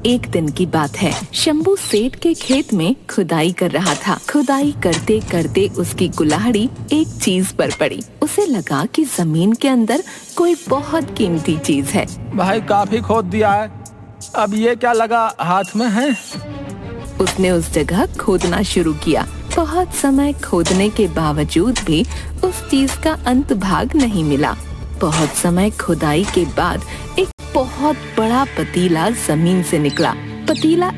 एक दिन की बात है। शंभू सेठ के खेत में खुदाई कर रहा था। खुदाई करते करते उसकी कुल्हाड़ी एक चीज पर पड़ी। उसे लगा कि जमीन के अंदर कोई बहुत कीमती चीज है। भाई काफी खोद दिया है, अब ये क्या लगा हाथ में है? उसने उस जगह खोदना शुरू किया। बहुत समय खोदने के बावजूद भी उस चीज का अंत भाग नहीं मिला। बहुत समय खुदाई के बाद एक बहुत बड़ा पतीला जमीन से निकला। पतीला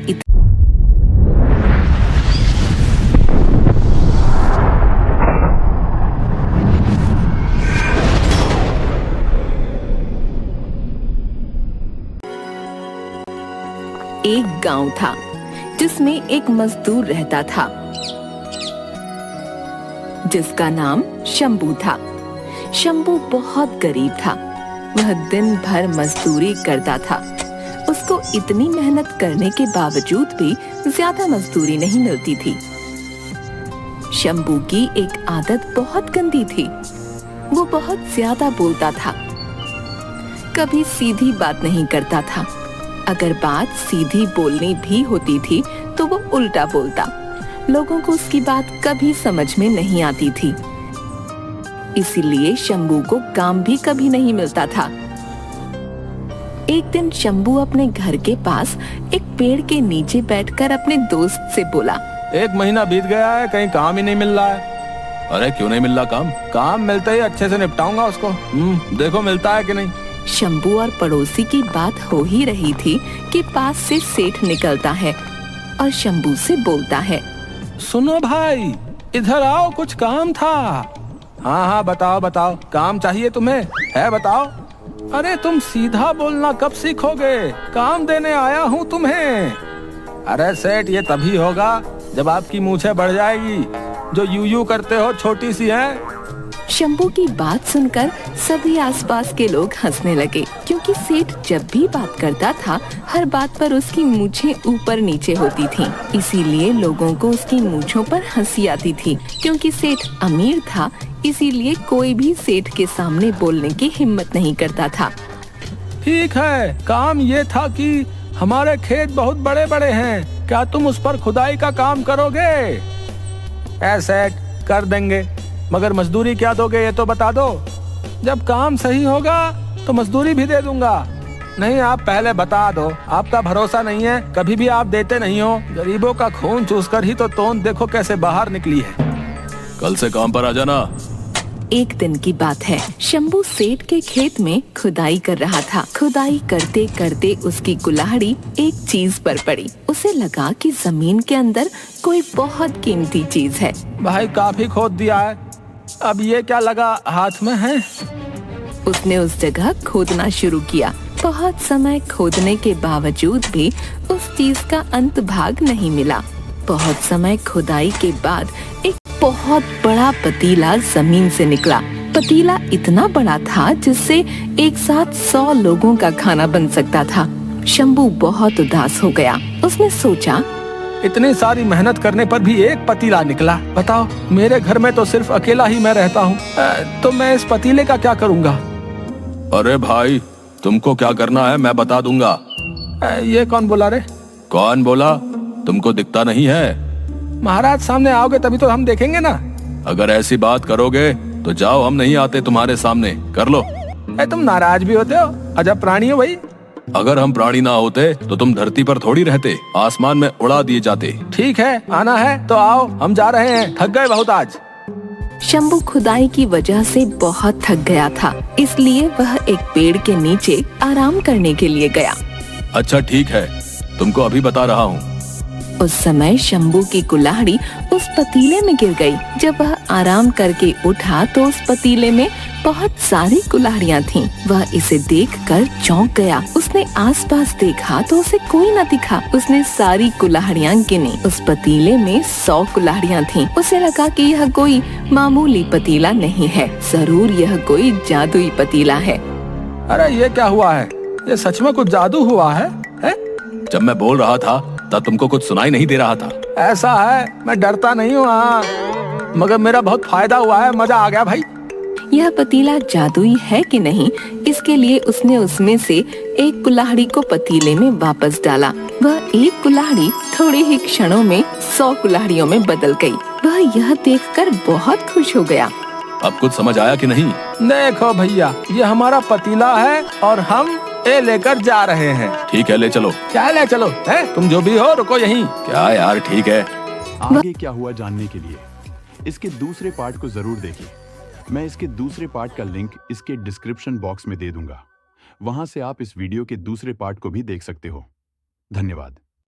एक गांव था जिसमें एक मजदूर रहता था जिसका नाम शंभू था। शंभू बहुत गरीब था। वह दिन भर मजदूरी करता था। उसको इतनी मेहनत करने के बावजूद भी ज्यादा मजदूरी नहीं मिलती थी। शंभू की एक आदत बहुत गंदी थी। वो बहुत ज्यादा बोलता था। कभी सीधी बात नहीं करता था। अगर बात सीधी बोलनी भी होती थी तो वो उल्टा बोलता। लोगों को उसकी बात कभी समझ में नहीं आती थी। इसीलिए शंभू को काम भी कभी नहीं मिलता था। एक दिन शंभू अपने घर के पास एक पेड़ के नीचे बैठकर अपने दोस्त से बोला, 1 महीना बीत गया है, कहीं काम ही नहीं मिल रहा है। अरे क्यों नहीं मिल रहा काम? काम मिलते ही अच्छे से निपटाऊंगा उसको। देखो मिलता है कि नहीं। शंभू और पड़ोसी की बात हो ही रही थी कि पास से सेठ निकलता है और शंभू से बोलता है, सुनो भाई, इधर आओ, कुछ काम था। हाँ बताओ बताओ, काम चाहिए तुम्हें? है बताओ। अरे तुम सीधा बोलना कब सीखोगे? काम देने आया हूँ तुम्हें। अरे सेठ, ये तभी होगा जब आपकी मूछें बढ़ जाएगी। जो यूं करते हो छोटी सी है। शंभू की बात सुनकर सभी आसपास के लोग हंसने लगे, क्योंकि सेठ जब भी बात करता था हर बात पर उसकी मूछें ऊपर नीचे होती थीं। इसीलिए लोगों को उसकी मूछों पर हंसी आती थी। क्योंकि सेठ अमीर था, इसीलिए कोई भी सेठ के सामने बोलने की हिम्मत नहीं करता था। ठीक है, काम ये था कि हमारे खेत बहुत बड़े बड़े हैं, क्या तुम उस पर खुदाई का काम करोगे? सेठ, कर देंगे, मगर मजदूरी क्या दोगे ये तो बता दो। जब काम सही होगा तो मजदूरी भी दे दूंगा। नहीं, आप पहले बता दो। आपका भरोसा नहीं है, कभी भी आप देते नहीं हो। गरीबों का खून चूसकर ही तो तोंद देखो कैसे बाहर निकली है। कल से काम पर आ जाना। एक दिन की बात है। शंभू सेठ के खेत में खुदाई कर रहा था। खुदाई करते करते उसकी कुल्हाड़ी एक चीज पर पड़ी। उसे लगा कि जमीन के अंदर कोई बहुत कीमती चीज है। भाई काफी खोद दिया है, अब ये क्या लगा हाथ में है? उसने उस जगह खोदना शुरू किया। बहुत समय खोदने के बावजूद भी उस चीज का अंत भाग नहीं मिला। बहुत समय खुदाई के बाद एक बहुत बड़ा पतीला जमीन से निकला। पतीला इतना बड़ा था जिससे एक साथ 100 लोगों का खाना बन सकता था। शंभू बहुत उदास हो गया। उसने सोचा, इतनी सारी मेहनत करने पर भी एक पतीला निकला। बताओ, मेरे घर में तो सिर्फ अकेला ही मैं रहता हूँ, तो मैं इस पतीले का क्या करूँगा? अरे भाई, तुमको क्या करना है मैं बता दूंगा। ये कौन बोला रे? कौन बोला? तुमको दिखता नहीं है? महाराज सामने आओगे तभी तो हम देखेंगे ना। अगर ऐसी बात करोगे तो जाओ, हम नहीं आते तुम्हारे सामने। कर लो। तुम नाराज भी होते हो, अजब प्राणी हो भाई। अगर हम प्राणी ना होते तो तुम धरती पर थोड़ी रहते, आसमान में उड़ा दिए जाते। ठीक है, आना है तो आओ, हम जा रहे हैं, थक गए बहुत आज। शंभू खुदाई की वजह से बहुत थक गया था, इसलिए वह एक पेड़ के नीचे आराम करने के लिए गया। अच्छा ठीक है, तुमको अभी बता रहा हूँ। उस समय शंभू की कुल्हाड़ी उस पतीले में गिर गई। जब वह आराम करके उठा तो उस पतीले में बहुत सारी कुल्हाड़ियाँ थीं। वह इसे देखकर चौंक गया। उसने आसपास देखा तो उसे कोई न दिखा। उसने सारी कुल्हाड़ियाँ गिनी। उस पतीले में 100 कुल्हाड़ियाँ थीं। उसे लगा कि यह कोई मामूली पतीला नहीं है, जरूर यह कोई जादुई पतीला है। अरे ये क्या हुआ है? ये सच में कुछ जादू हुआ है? जब मैं बोल रहा था तब तुमको कुछ सुनाई नहीं दे रहा था। ऐसा है, मैं डरता नहीं हूँ, मगर मेरा बहुत फायदा हुआ है, मजा आ गया भाई। यह पतीला जादुई है कि नहीं, इसके लिए उसने उसमें से एक कुल्हाड़ी को पतीले में वापस डाला। वह एक कुल्हाड़ी थोड़े ही क्षणों में 100 कुल्हाड़ियों में बदल गई। वह यह देखकर बहुत खुश हो गया। अब कुछ समझ आया कि नहीं? देखो भैया, ये हमारा पतीला है और हम ये लेकर जा रहे हैं। ठीक है, ले चलो। क्या ले चलो है? तुम जो भी हो, रुको यहीं। क्या यार, ठीक है। आगे क्या हुआ जानने के लिए इसके दूसरे पार्ट को जरूर देखिए। मैं इसके दूसरे पार्ट का लिंक इसके डिस्क्रिप्शन बॉक्स में दे दूंगा। वहां से आप इस वीडियो के दूसरे पार्ट को भी देख सकते हो। धन्यवाद।